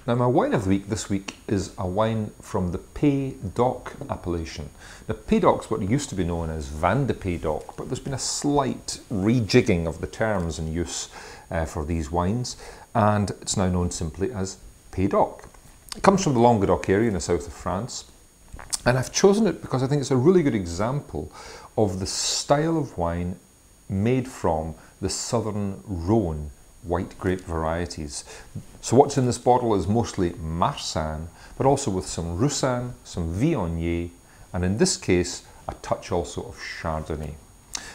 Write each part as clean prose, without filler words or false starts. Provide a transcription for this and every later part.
Now my wine of the week this week is a wine from the Pays d'Oc appellation. Now Pays d'Oc is what used to be known as Vin de Pays d'Oc, but there's been a slight rejigging of the terms in use for these wines, and it's now known simply as Pays d'Oc. It comes from the Languedoc area in the south of France, and I've chosen it because I think it's a really good example of the style of wine made from the southern Rhone white grape varieties. So what's in this bottle is mostly Marsanne, but also with some Roussanne, some Viognier, and in this case, a touch also of Chardonnay.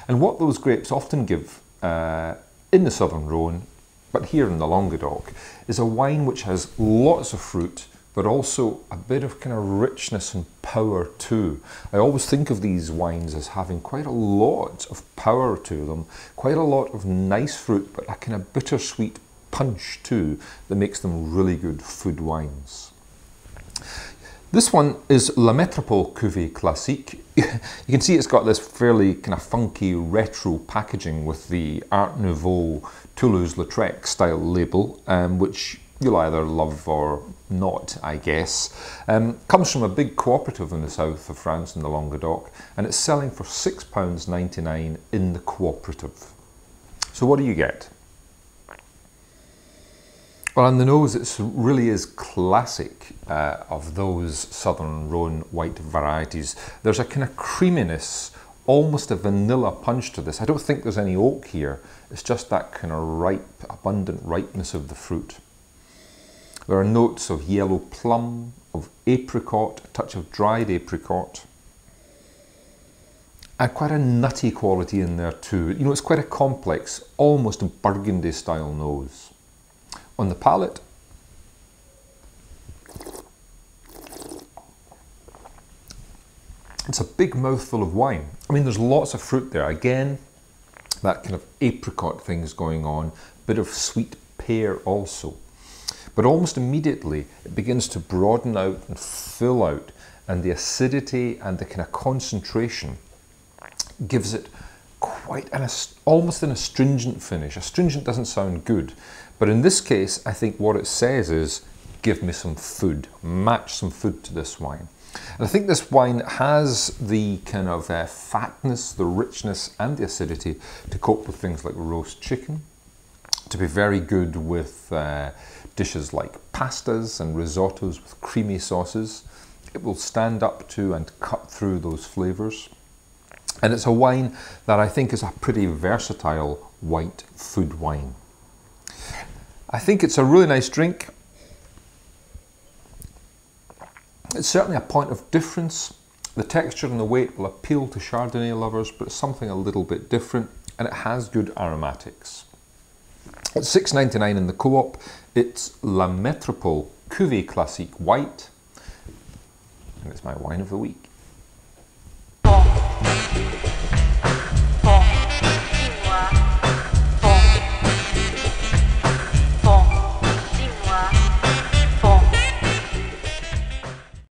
And what those grapes often give in the southern Rhone, but here in the Languedoc, is a wine which has lots of fruit, but also a bit of kind of richness and power too. I always think of these wines as having quite a lot of power to them, quite a lot of nice fruit, but a kind of bittersweet punch too that makes them really good food wines. This one is La Metropole Cuvee Classique. You can see it's got this fairly kind of funky retro packaging with the Art Nouveau Toulouse-Lautrec style label, which you'll either love or not, I guess. Comes from a big cooperative in the south of France in the Languedoc, and it's selling for £6.99 in the cooperative. So what do you get? Well, on the nose, it really is classic of those southern Rhone white varieties. There's a kind of creaminess, almost a vanilla punch to this. I don't think there's any oak here. It's just that kind of ripe, abundant ripeness of the fruit. There are notes of yellow plum, of apricot, a touch of dried apricot, and quite a nutty quality in there too. You know, it's quite a complex, almost Burgundy style nose. On the palate, it's a big mouthful of wine. I mean, there's lots of fruit there. Again, that kind of apricot thing's going on, a bit of sweet pear also. But almost immediately, it begins to broaden out and fill out, and the acidity and the kind of concentration gives it quite almost an astringent finish. Astringent doesn't sound good, but in this case, I think what it says is, give me some food, match some food to this wine. And I think this wine has the kind of fatness, the richness and the acidity to cope with things like roast chicken, to be very good with dishes like pastas and risottos with creamy sauces. It will stand up to and cut through those flavours. And it's a wine that I think is a pretty versatile white food wine. I think it's a really nice drink. It's certainly a point of difference. The texture and the weight will appeal to Chardonnay lovers, but it's something a little bit different, and it has good aromatics. It's £6.99 in the co-op. It's La Metropole Cuvee Classique White, and it's my wine of the week.